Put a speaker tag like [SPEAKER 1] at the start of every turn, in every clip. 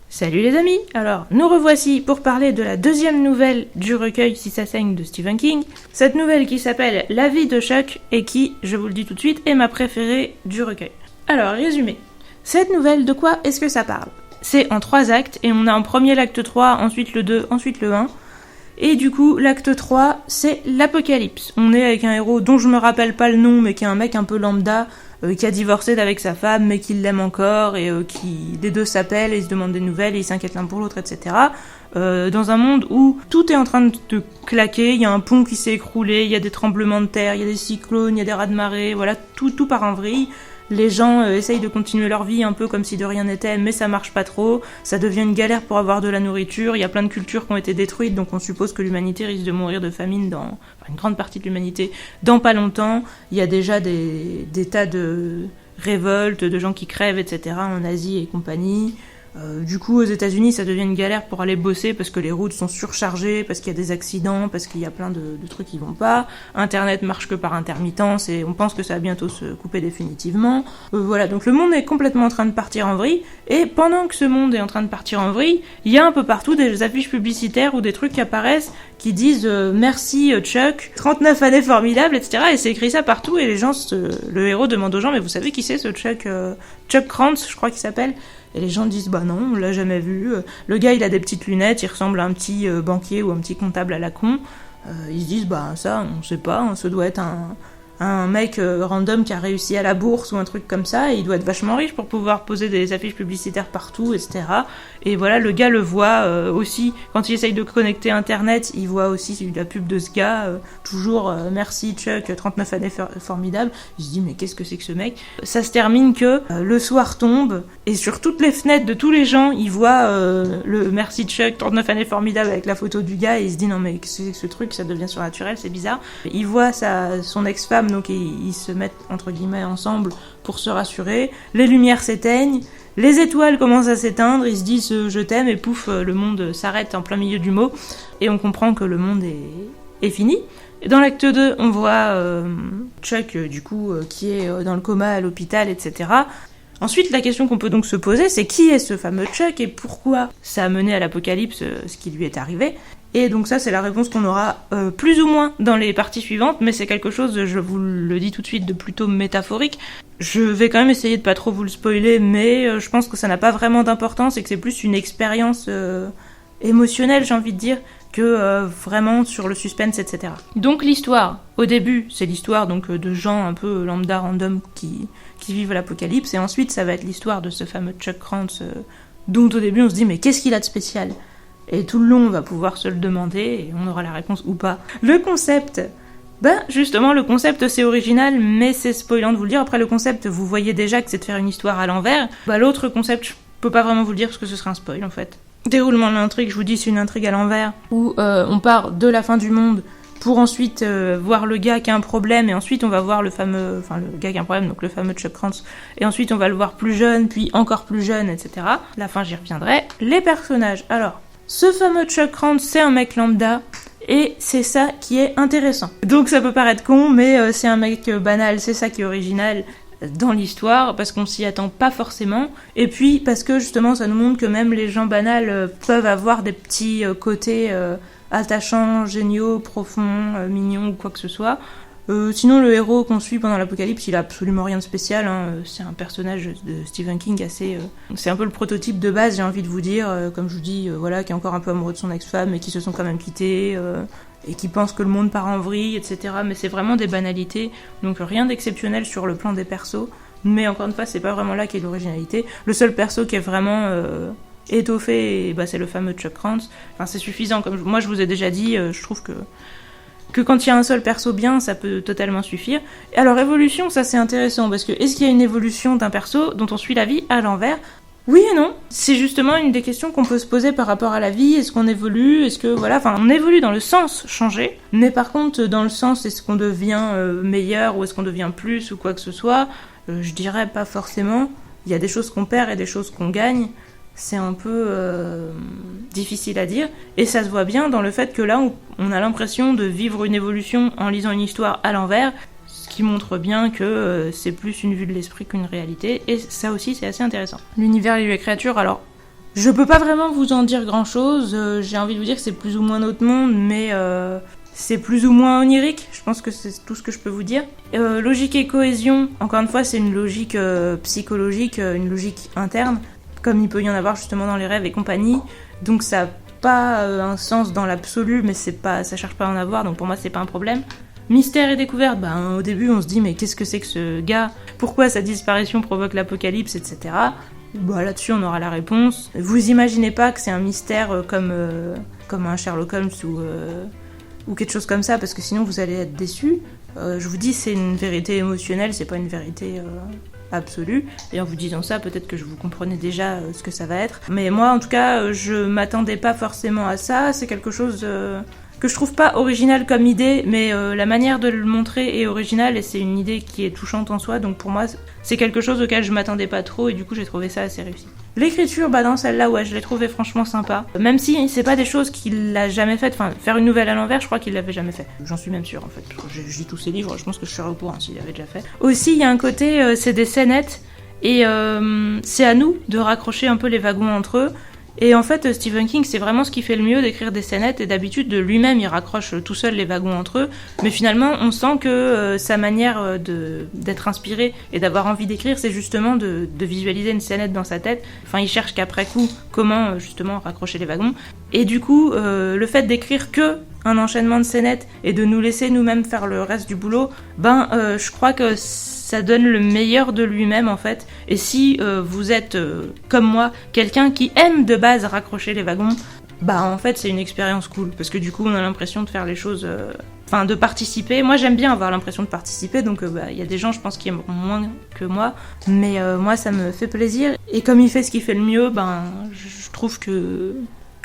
[SPEAKER 1] Salut les amis. Alors, nous revoici pour parler de la deuxième nouvelle du recueil Si ça saigne de Stephen King. Cette nouvelle qui s'appelle La vie de Chuck et qui, je vous le dis tout de suite, est ma préférée du recueil. Alors, résumé. Cette nouvelle, de quoi est-ce que ça parle ? C'est en 3 actes et on a en premier l'acte 3, ensuite le 2, ensuite le 1. Et du coup, l'acte 3, c'est l'apocalypse. On est avec un héros dont je me rappelle pas le nom, mais qui est un mec un peu lambda, qui a divorcé d'avec sa femme, mais qui l'aime encore, et qui les deux s'appellent, et ils se demandent des nouvelles, et ils s'inquiètent l'un pour l'autre, etc. Dans un monde où tout est en train de claquer, il y a un pont qui s'est écroulé, il y a des tremblements de terre, il y a des cyclones, il y a des raz-de-marée, voilà, tout part en vrille. Les gens essayent de continuer leur vie un peu comme si de rien n'était, mais ça marche pas trop, ça devient une galère pour avoir de la nourriture, il y a plein de cultures qui ont été détruites, donc on suppose que l'humanité risque de mourir de famine une grande partie de l'humanité dans pas longtemps. Il y a déjà des tas de révoltes, de gens qui crèvent, etc. en Asie et compagnie. Du coup, aux États-Unis, ça devient une galère pour aller bosser parce que les routes sont surchargées, parce qu'il y a des accidents, parce qu'il y a plein de trucs qui vont pas. Internet marche que par intermittence et on pense que ça va bientôt se couper définitivement. Voilà, donc le monde est complètement en train de partir en vrille. Et pendant que ce monde est en train de partir en vrille, il y a un peu partout des affiches publicitaires ou des trucs qui apparaissent qui disent merci Chuck, 39 années formidables, etc. Et c'est écrit ça partout et les gens, le héros demande aux gens, mais vous savez qui c'est ce Chuck Krantz, je crois qu'il s'appelle. Et les gens disent, bah non, on l'a jamais vu. Le gars, il a des petites lunettes, il ressemble à un petit banquier ou un petit comptable à la con. Ils se disent, bah ça, on sait pas, ça doit être un mec random qui a réussi à la bourse ou un truc comme ça, et il doit être vachement riche pour pouvoir poser des affiches publicitaires partout, etc. Et voilà, le gars le voit aussi, quand il essaye de connecter Internet, il voit aussi la pub de ce gars, toujours merci Chuck, 39 années formidables. Il se dit, mais qu'est-ce que c'est que ce mec ? Ça se termine que le soir tombe, et sur toutes les fenêtres de tous les gens, il voit le merci Chuck, 39 années formidables avec la photo du gars, et il se dit, non mais qu'est-ce que c'est que ce truc, ça devient surnaturel, c'est bizarre. Il voit son ex-femme, donc ils se mettent entre guillemets ensemble pour se rassurer, les lumières s'éteignent, les étoiles commencent à s'éteindre, ils se disent je t'aime et pouf, le monde s'arrête en plein milieu du mot et on comprend que le monde est fini. Et dans l'acte 2, on voit Chuck du coup qui est dans le coma à l'hôpital, etc. Ensuite, la question qu'on peut donc se poser, c'est qui est ce fameux Chuck et pourquoi ça a mené à l'apocalypse ce qui lui est arrivé. Et donc ça, c'est la réponse qu'on aura plus ou moins dans les parties suivantes, mais c'est quelque chose, je vous le dis tout de suite, de plutôt métaphorique. Je vais quand même essayer de pas trop vous le spoiler, mais je pense que ça n'a pas vraiment d'importance et que c'est plus une expérience émotionnelle, j'ai envie de dire, que vraiment sur le suspense, etc. Donc l'histoire, au début, c'est l'histoire donc de gens un peu lambda, random, qui vivent l'apocalypse, et ensuite ça va être l'histoire de ce fameux Chuck Krantz, dont au début on se dit mais qu'est-ce qu'il a de spécial ? Et tout le long, on va pouvoir se le demander et on aura la réponse ou pas. Le concept, justement, le concept c'est original, mais c'est spoilant de vous le dire. Après, le concept, vous voyez déjà que c'est de faire une histoire à l'envers. L'autre concept, je peux pas vraiment vous le dire parce que ce serait un spoil en fait. Déroulement de l'intrigue, je vous dis, c'est une intrigue à l'envers où on part de la fin du monde pour ensuite voir le gars qui a un problème, et ensuite on va voir le gars qui a un problème, donc le fameux Chuck Krantz, et ensuite on va le voir plus jeune, puis encore plus jeune, etc. La fin, j'y reviendrai. Les personnages, alors... Ce fameux Chuck Krantz, c'est un mec lambda, et c'est ça qui est intéressant. Donc ça peut paraître con, mais c'est un mec banal, c'est ça qui est original dans l'histoire, parce qu'on s'y attend pas forcément, et puis parce que justement ça nous montre que même les gens banals peuvent avoir des petits côtés attachants, géniaux, profonds, mignons ou quoi que ce soit. Sinon, le héros qu'on suit pendant l'apocalypse, il a absolument rien de spécial, hein. C'est un personnage de Stephen King assez... c'est un peu le prototype de base, j'ai envie de vous dire, comme je vous dis, qui est encore un peu amoureux de son ex-femme, et qui se sont quand même quittés, et qui pense que le monde part en vrille, etc. Mais c'est vraiment des banalités, donc rien d'exceptionnel sur le plan des persos, mais encore une fois, c'est pas vraiment là qu'est l'originalité. Le seul perso qui est vraiment... étoffé, c'est le fameux Chuck Krantz. Enfin, c'est suffisant, comme moi je vous ai déjà dit, je trouve que quand il y a un seul perso bien, ça peut totalement suffire. Et alors, évolution, ça c'est intéressant, parce que est-ce qu'il y a une évolution d'un perso dont on suit la vie à l'envers ? Oui et non. C'est justement une des questions qu'on peut se poser par rapport à la vie. Est-ce qu'on évolue? Est-ce que, voilà, enfin, on évolue dans le sens changer. Mais par contre, dans le sens, est-ce qu'on devient meilleur ou est-ce qu'on devient plus ou quoi que ce soit, je dirais pas forcément. Il y a des choses qu'on perd et des choses qu'on gagne. C'est un peu difficile à dire. Et ça se voit bien dans le fait que là, on a l'impression de vivre une évolution en lisant une histoire à l'envers, ce qui montre bien que c'est plus une vue de l'esprit qu'une réalité. Et ça aussi, c'est assez intéressant. L'univers et les créatures, alors, je peux pas vraiment vous en dire grand-chose. J'ai envie de vous dire que c'est plus ou moins notre monde, mais c'est plus ou moins onirique. Je pense que c'est tout ce que je peux vous dire. Logique et cohésion, encore une fois, c'est une logique psychologique, une logique interne, comme il peut y en avoir justement dans les rêves et compagnie. Donc ça n'a pas un sens dans l'absolu, mais ça cherche pas à en avoir, donc pour moi c'est pas un problème. Mystère et découverte, au début on se dit mais qu'est-ce que c'est que ce gars? Pourquoi sa disparition provoque l'apocalypse, etc. Là-dessus on aura la réponse. Vous imaginez pas que c'est un mystère comme un Sherlock Holmes ou quelque chose comme ça, parce que sinon vous allez être déçus. Je vous dis, c'est une vérité émotionnelle, c'est pas une vérité absolue. Et en vous disant ça, peut-être que je vous comprenez déjà ce que ça va être. Mais moi, en tout cas, je m'attendais pas forcément à ça. C'est quelque chose que je trouve pas original comme idée, mais la manière de le montrer est originale et c'est une idée qui est touchante en soi. Donc pour moi, c'est quelque chose auquel je m'attendais pas trop et du coup, j'ai trouvé ça assez réussi. L'écriture, dans celle-là, ouais, je l'ai trouvée franchement sympa. Même si c'est pas des choses qu'il a jamais faites. Enfin, faire une nouvelle à l'envers, je crois qu'il l'avait jamais fait. J'en suis même sûre, en fait. Je lis tous ses livres, je pense que je serais au courant s'il l'avait déjà fait. Aussi, il y a un côté, c'est des scénettes, et c'est à nous de raccrocher un peu les wagons entre eux. Et en fait, Stephen King, c'est vraiment ce qui fait le mieux d'écrire des scénettes, et d'habitude, de lui-même, il raccroche tout seul les wagons entre eux. Mais finalement, on sent que sa manière d'être inspiré et d'avoir envie d'écrire, c'est justement de visualiser une scénette dans sa tête. Enfin, il cherche qu'après coup, comment justement raccrocher les wagons. Et du coup, le fait d'écrire que un enchaînement de scénettes et de nous laisser nous-mêmes faire le reste du boulot, je crois que ça donne le meilleur de lui-même en fait. Et si vous êtes comme moi, quelqu'un qui aime de base raccrocher les wagons, en fait c'est une expérience cool parce que du coup on a l'impression de faire les choses, de participer. Moi j'aime bien avoir l'impression de participer, donc y a des gens je pense qui aiment moins que moi, mais moi ça me fait plaisir. Et comme il fait ce qu'il fait le mieux, je trouve que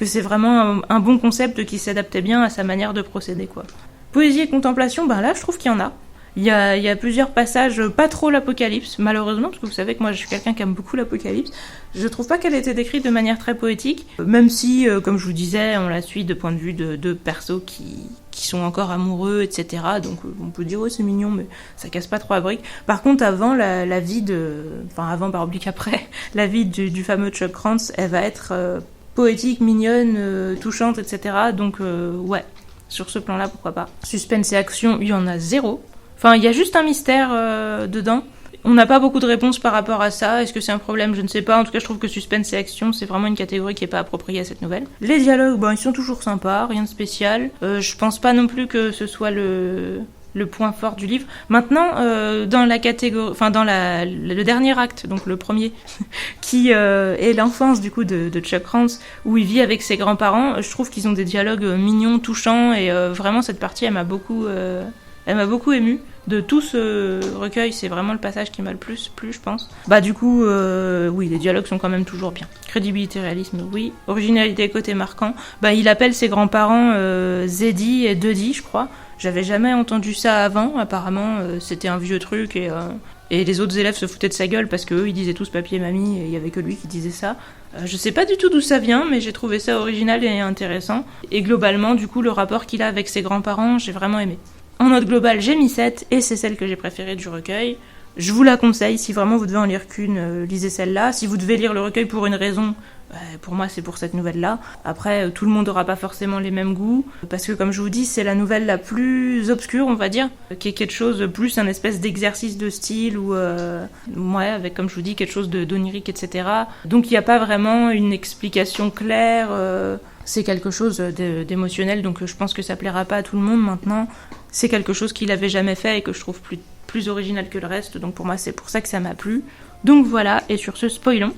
[SPEAKER 1] c'est vraiment un bon concept qui s'adaptait bien à sa manière de procéder quoi. Poésie et contemplation, là je trouve qu'il y en a. Il y a plusieurs passages, pas trop l'apocalypse, malheureusement, parce que vous savez que moi je suis quelqu'un qui aime beaucoup l'apocalypse. Je trouve pas qu'elle ait été décrite de manière très poétique, même si, comme je vous disais, on la suit de point de vue de deux persos qui sont encore amoureux, etc. Donc on peut dire, c'est mignon, mais ça casse pas trop la brique. Par contre, avant, la vie avant par oblique après, la vie du fameux Chuck Krantz, elle va être poétique, mignonne, touchante, etc. Donc ouais, sur ce plan-là, pourquoi pas. Suspense et action, il y en a zéro. Enfin, il y a juste un mystère dedans. On n'a pas beaucoup de réponses par rapport à ça. Est-ce que c'est un problème? Je ne sais pas. En tout cas, je trouve que suspense et action, c'est vraiment une catégorie qui n'est pas appropriée à cette nouvelle. Les dialogues, ils sont toujours sympas, rien de spécial. Je pense pas non plus que ce soit le point fort du livre. Maintenant, dans la catégorie, dans le dernier acte, donc le premier, qui est l'enfance du coup de Chuck Krantz, où il vit avec ses grands-parents, je trouve qu'ils ont des dialogues mignons, touchants, et vraiment cette partie, elle m'a beaucoup émue. De tout ce recueil, c'est vraiment le passage qui m'a le plus plu, je pense. Du coup, oui, les dialogues sont quand même toujours bien. Crédibilité, réalisme, oui. Originalité, côté marquant. Il appelle ses grands-parents Zeddy et Duddy, je crois. J'avais jamais entendu ça avant, apparemment. C'était un vieux truc et les autres élèves se foutaient de sa gueule parce qu'eux, ils disaient tous papier mamie et il y avait que lui qui disait ça. Je sais pas du tout d'où ça vient, mais j'ai trouvé ça original et intéressant. Et globalement, du coup, le rapport qu'il a avec ses grands-parents, j'ai vraiment aimé. En note globale, j'ai mis 7 et c'est celle que j'ai préférée du recueil. Je vous la conseille, si vraiment vous devez en lire qu'une, lisez celle-là. Si vous devez lire le recueil pour une raison, pour moi c'est pour cette nouvelle-là. Après, tout le monde n'aura pas forcément les mêmes goûts, parce que comme je vous dis, c'est la nouvelle la plus obscure, on va dire, qui est quelque chose plus un espèce d'exercice de style, ou avec, comme je vous dis, quelque chose d'onirique, etc. Donc il n'y a pas vraiment une explication claire, c'est quelque chose d'émotionnel, donc je pense que ça plaira pas à tout le monde maintenant. C'est quelque chose qu'il avait jamais fait et que je trouve plus original que le reste, donc pour moi c'est pour ça que ça m'a plu. Donc voilà, et sur ce, spoilons.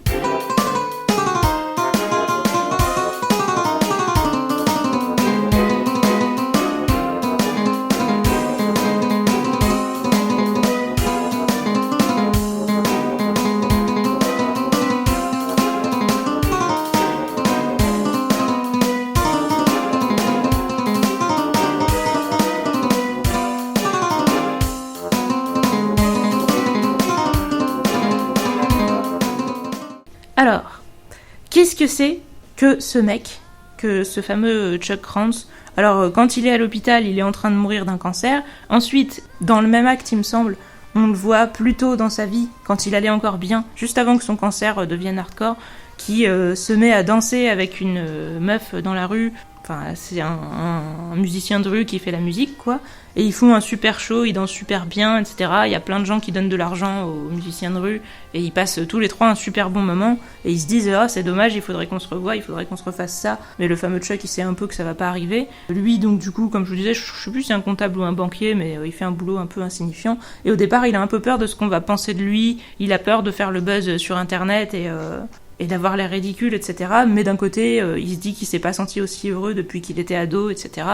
[SPEAKER 1] qu'est-ce que c'est que ce mec, que ce fameux Chuck Krantz? Alors, quand il est à l'hôpital, il est en train de mourir d'un cancer. Ensuite, dans le même acte, il me semble, on le voit plus tôt dans sa vie, quand il allait encore bien, juste avant que son cancer devienne hardcore, qui se met à danser avec une meuf dans la rue. Enfin, c'est un musicien de rue qui fait la musique, quoi. Et ils font un super show, ils dansent super bien, etc. Il y a plein de gens qui donnent de l'argent aux musiciens de rue, et ils passent tous les trois un super bon moment, et ils se disent « Ah, c'est dommage, il faudrait qu'on se revoie, il faudrait qu'on se refasse ça. » Mais le fameux Chuck, il sait un peu que ça va pas arriver. Lui, donc, du coup, comme je vous disais, je sais plus si c'est un comptable ou un banquier, mais il fait un boulot un peu insignifiant. Et au départ, il a un peu peur de ce qu'on va penser de lui, il a peur de faire le buzz sur Internet, et d'avoir l'air ridicule, etc. Mais d'un côté, il se dit qu'il s'est pas senti aussi heureux depuis qu'il était ado, etc.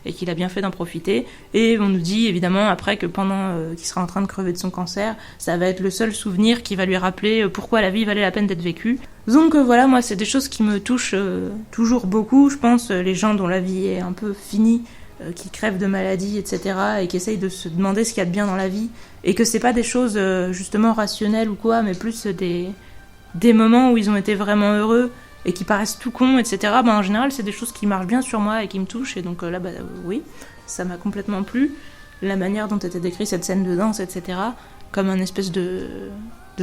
[SPEAKER 1] Et qu'il a bien fait d'en profiter. Et on nous dit évidemment après que pendant qu'il sera en train de crever de son cancer, ça va être le seul souvenir qui va lui rappeler pourquoi la vie valait la peine d'être vécue. Donc voilà, moi c'est des choses qui me touchent toujours beaucoup. Je pense les gens dont la vie est un peu finie, qui crèvent de maladies, etc. et qui essayent de se demander ce qu'il y a de bien dans la vie. Et que c'est pas des choses justement rationnelles ou quoi, mais plus des moments où ils ont été vraiment heureux et qui paraissent tout cons, etc. En général, c'est des choses qui marchent bien sur moi et qui me touchent. Et donc là, oui, ça m'a complètement plu. La manière dont était décrite cette scène de danse, etc. Comme un espèce de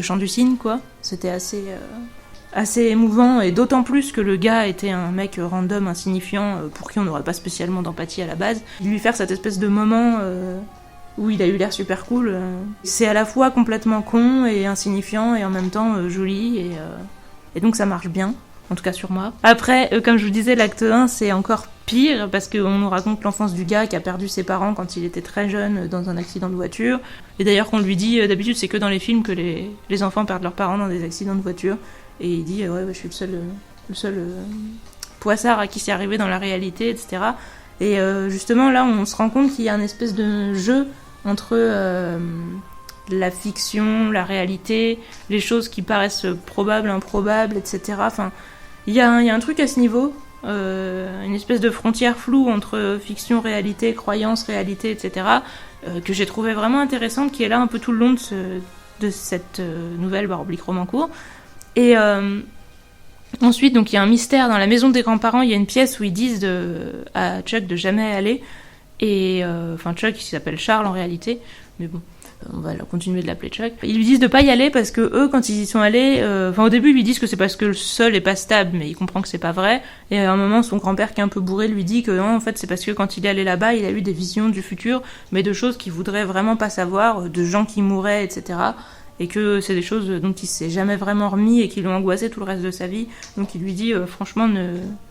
[SPEAKER 1] chant du cygne, quoi. C'était assez émouvant, et d'autant plus que le gars était un mec random, insignifiant, pour qui on n'aurait pas spécialement d'empathie à la base. Lui faire cette espèce de moment... où il a eu l'air super cool. C'est à la fois complètement con et insignifiant et en même temps joli, et donc ça marche bien, en tout cas sur moi. Après, comme je vous disais, l'acte 1 c'est encore pire parce qu'on nous raconte l'enfance du gars qui a perdu ses parents quand il était très jeune dans un accident de voiture, et d'ailleurs qu'on lui dit, d'habitude c'est que dans les films que les enfants perdent leurs parents dans des accidents de voiture, et il dit ouais, je suis le seul poissard à qui c'est arrivé dans la réalité, etc. Et justement là on se rend compte qu'il y a un espèce de jeu entre la fiction, la réalité, les choses qui paraissent probables, improbables, etc. Enfin, il y a un truc à ce niveau, une espèce de frontière floue entre fiction, réalité, croyance, réalité, etc. Que j'ai trouvé vraiment intéressante, qui est là un peu tout le long de cette nouvelle Oblique Romancourt. Et ensuite, donc il y a un mystère dans la maison des grands-parents. Il y a une pièce où ils disent à Chuck de jamais aller. Et Chuck, il s'appelle Charles en réalité, mais bon, on va continuer de l'appeler Chuck. Ils lui disent de pas y aller parce que eux, quand ils y sont allés, au début, ils lui disent que c'est parce que le sol est pas stable, mais il comprend que c'est pas vrai. Et à un moment, son grand-père qui est un peu bourré lui dit que non, en fait, c'est parce que quand il est allé là-bas, il a eu des visions du futur, mais de choses qu'il voudrait vraiment pas savoir, de gens qui mouraient, etc. Et que c'est des choses dont il s'est jamais vraiment remis et qui l'ont angoissé tout le reste de sa vie. Donc il lui dit franchement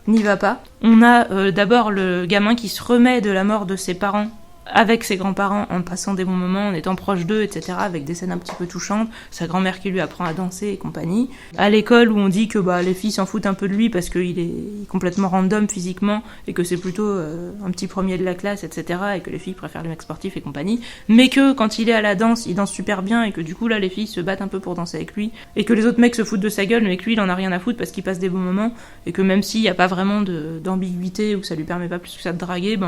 [SPEAKER 1] n'y va pas. On a d'abord le gamin qui se remet de la mort de ses parents avec ses grands-parents en passant des bons moments, en étant proche d'eux, etc., avec des scènes un petit peu touchantes, sa grand-mère qui lui apprend à danser et compagnie. À l'école où on dit que les filles s'en foutent un peu de lui parce qu'il est complètement random physiquement et que c'est plutôt un petit premier de la classe, etc., et que les filles préfèrent les mecs sportifs et compagnie, mais que quand il est à la danse, il danse super bien et que du coup là les filles se battent un peu pour danser avec lui et que les autres mecs se foutent de sa gueule mais que lui il en a rien à foutre parce qu'il passe des bons moments et que même s'il n'y a pas vraiment d'ambiguïté ou que ça lui permet pas plus que ça de draguer,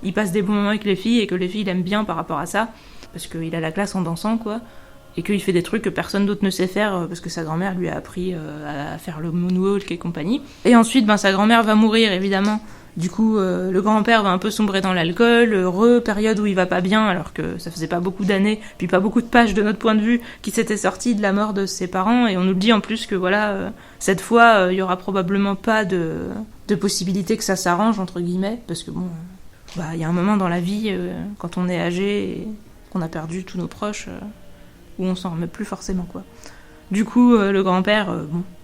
[SPEAKER 1] il passe des bons moments avec les filles et que les filles l'aiment bien par rapport à ça parce qu'il a la classe en dansant, quoi, et qu'il fait des trucs que personne d'autre ne sait faire parce que sa grand-mère lui a appris à faire le moonwalk et compagnie. Et ensuite sa grand-mère va mourir évidemment, du coup le grand-père va un peu sombrer dans l'alcool, période où il va pas bien alors que ça faisait pas beaucoup d'années puis pas beaucoup de pages de notre point de vue qui s'étaient sorties de la mort de ses parents, et on nous dit en plus que cette fois il y aura probablement pas de possibilité que ça s'arrange entre guillemets parce que il y a un moment dans la vie, quand on est âgé et qu'on a perdu tous nos proches, où on s'en remet plus forcément, quoi. Du coup, le grand-père,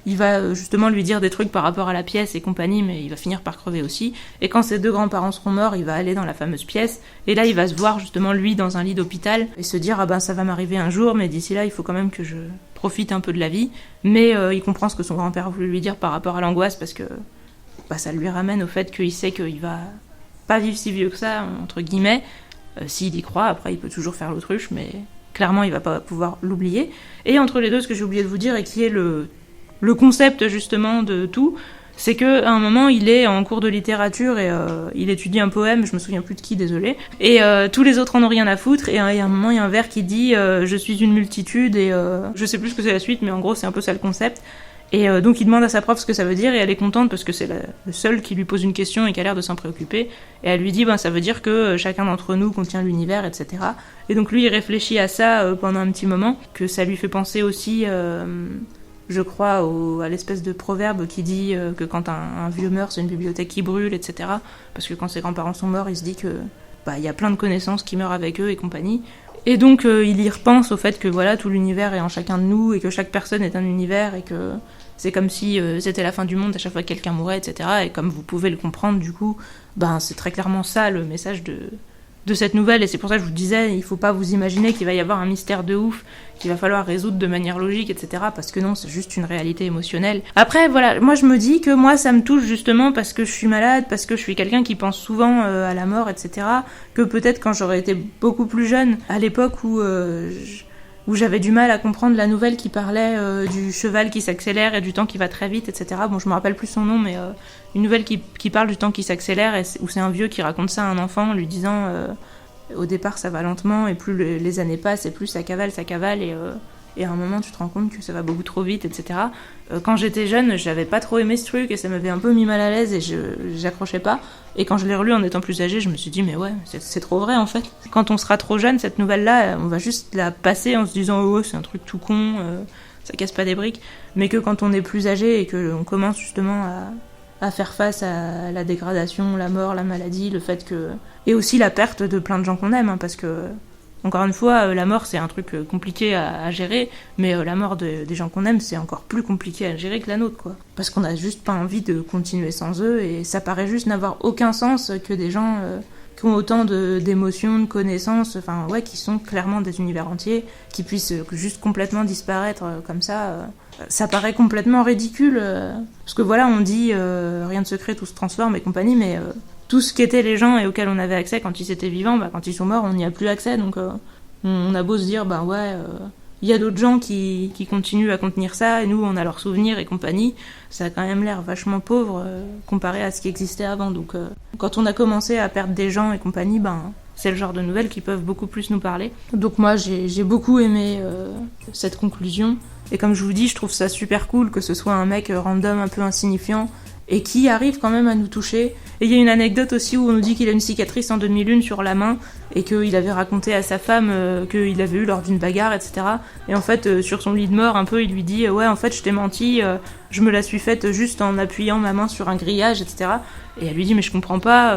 [SPEAKER 1] il va justement lui dire des trucs par rapport à la pièce et compagnie, mais il va finir par crever aussi. Et quand ses deux grands-parents seront morts, il va aller dans la fameuse pièce, et là, il va se voir justement, lui, dans un lit d'hôpital, et se dire, ça va m'arriver un jour, mais d'ici là, il faut quand même que je profite un peu de la vie. Mais il comprend ce que son grand-père voulait lui dire par rapport à l'angoisse, parce que ça lui ramène au fait qu'il sait qu'il va pas vivre si vieux que ça, entre guillemets. S'il y croit, après il peut toujours faire l'autruche, mais clairement il va pas pouvoir l'oublier. Et entre les deux, ce que j'ai oublié de vous dire, et qui est le concept justement de tout, c'est qu'à un moment il est en cours de littérature et il étudie un poème, je me souviens plus de qui, désolé, et tous les autres en ont rien à foutre, et à un moment il y a un vers qui dit je suis une multitude, et je sais plus ce que c'est la suite, mais en gros c'est un peu ça le concept. Et donc il demande à sa prof ce que ça veut dire et elle est contente parce que c'est le seul qui lui pose une question et qui a l'air de s'en préoccuper. Et elle lui dit ça veut dire que chacun d'entre nous contient l'univers, etc. Et donc lui il réfléchit à ça pendant un petit moment, que ça lui fait penser aussi, je crois, à l'espèce de proverbe qui dit que quand un vieux meurt c'est une bibliothèque qui brûle, etc. Parce que quand ses grands-parents sont morts il se dit que il y a plein de connaissances qui meurent avec eux et compagnie. Et donc il y repense au fait que voilà, tout l'univers est en chacun de nous et que chaque personne est un univers et que c'est comme si c'était la fin du monde à chaque fois que quelqu'un mourait, etc. Et comme vous pouvez le comprendre, du coup, c'est très clairement ça le message de cette nouvelle. Et c'est pour ça que je vous disais, il faut pas vous imaginer qu'il va y avoir un mystère de ouf qu'il va falloir résoudre de manière logique, etc. Parce que non, c'est juste une réalité émotionnelle. Après, voilà, moi je me dis que moi ça me touche justement parce que je suis malade, parce que je suis quelqu'un qui pense souvent à la mort, etc. Que peut-être quand j'aurais été beaucoup plus jeune, à l'époque où j'avais du mal à comprendre la nouvelle qui parlait du cheval qui s'accélère et du temps qui va très vite, etc. Bon, je me rappelle plus son nom, mais une nouvelle qui parle du temps qui s'accélère, où c'est un vieux qui raconte ça à un enfant, lui disant au départ ça va lentement, et plus les années passent, et plus ça cavale, et à un moment tu te rends compte que ça va beaucoup trop vite, etc. Quand j'étais jeune, j'avais pas trop aimé ce truc, et ça m'avait un peu mis mal à l'aise, et j'accrochais pas. Et quand je l'ai relu en étant plus âgée, je me suis dit, mais ouais, c'est trop vrai en fait. Quand on sera trop jeune, cette nouvelle-là, on va juste la passer en se disant, oh, c'est un truc tout con, ça casse pas des briques. Mais que quand on est plus âgé et qu'on commence justement à faire face à la dégradation, la mort, la maladie, le fait que... Et aussi la perte de plein de gens qu'on aime, parce que, encore une fois, la mort c'est un truc compliqué à gérer, mais la mort des gens qu'on aime c'est encore plus compliqué à gérer que la nôtre, quoi. Parce qu'on a juste pas envie de continuer sans eux, et ça paraît juste n'avoir aucun sens que des gens qui ont autant d'émotions, de connaissances, qui sont clairement des univers entiers, qui puissent juste complètement disparaître comme ça. Ça paraît complètement ridicule, parce que voilà, on dit rien de secret, tout se transforme et compagnie, mais tout ce qu'étaient les gens et auxquels on avait accès quand ils étaient vivants, quand ils sont morts, on n'y a plus accès, donc on a beau se dire, il y a d'autres gens qui continuent à contenir ça, et nous, on a leurs souvenirs et compagnie, ça a quand même l'air vachement pauvre comparé à ce qui existait avant, donc quand on a commencé à perdre des gens et compagnie, c'est le genre de nouvelles qui peuvent beaucoup plus nous parler. Donc moi, j'ai beaucoup aimé cette conclusion, et comme je vous dis, je trouve ça super cool que ce soit un mec random, un peu insignifiant, et qui arrive quand même à nous toucher. Et il y a une anecdote aussi où on nous dit qu'il a une cicatrice en 2001 sur la main, et qu'il avait raconté à sa femme qu'il avait eu lors d'une bagarre, etc. Et en fait, sur son lit de mort, un peu, il lui dit « Ouais, en fait, je t'ai menti, je me la suis faite juste en appuyant ma main sur un grillage, etc. » Et elle lui dit « Mais je comprends pas,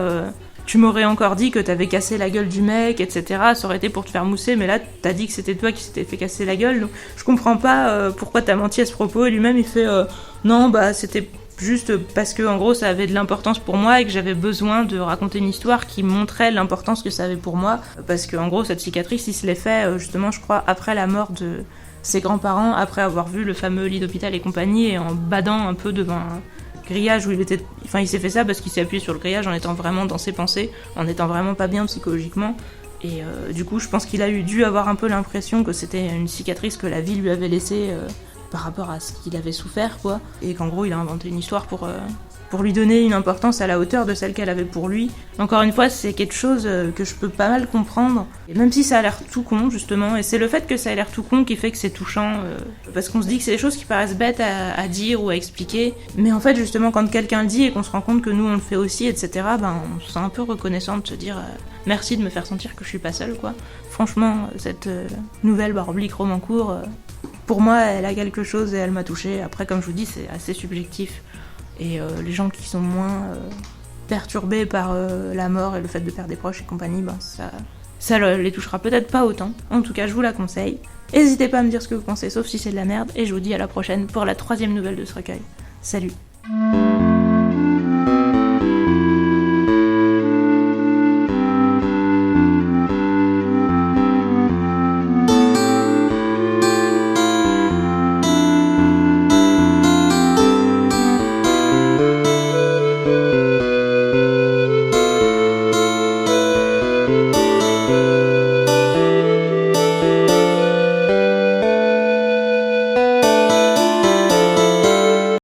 [SPEAKER 1] tu m'aurais encore dit que t'avais cassé la gueule du mec, etc. Ça aurait été pour te faire mousser, mais là, t'as dit que c'était toi qui s'était fait casser la gueule, donc je comprends pas pourquoi t'as menti à ce propos. » Et lui-même, il fait « Non, c'était... juste parce que en gros ça avait de l'importance pour moi et que j'avais besoin de raconter une histoire qui montrait l'importance que ça avait pour moi, parce que en gros cette cicatrice il se l'est fait justement je crois après la mort de ses grands-parents, après avoir vu le fameux lit d'hôpital et compagnie, et en badant un peu devant un grillage où il s'est fait ça parce qu'il s'est appuyé sur le grillage en étant vraiment dans ses pensées, en étant vraiment pas bien psychologiquement. Et du coup je pense qu'il a dû avoir un peu l'impression que c'était une cicatrice que la vie lui avait laissée par rapport à ce qu'il avait souffert, quoi. Et qu'en gros, il a inventé une histoire pour lui donner une importance à la hauteur de celle qu'elle avait pour lui. Encore une fois, c'est quelque chose que je peux pas mal comprendre. Et même si ça a l'air tout con, justement, et c'est le fait que ça a l'air tout con qui fait que c'est touchant, parce qu'on se dit que c'est des choses qui paraissent bêtes à dire ou à expliquer. Mais en fait, justement, quand quelqu'un le dit et qu'on se rend compte que nous, on le fait aussi, etc., on se sent un peu reconnaissant de se dire merci de me faire sentir que je suis pas seule, quoi. Franchement, cette nouvelle oblique Romancourt... pour moi, elle a quelque chose et elle m'a touchée. Après, comme je vous dis, c'est assez subjectif. Et les gens qui sont moins perturbés par la mort et le fait de perdre des proches et compagnie, ça les touchera peut-être pas autant. En tout cas, je vous la conseille. N'hésitez pas à me dire ce que vous pensez, sauf si c'est de la merde. Et je vous dis à la prochaine pour la 3e nouvelle de ce recueil. Salut!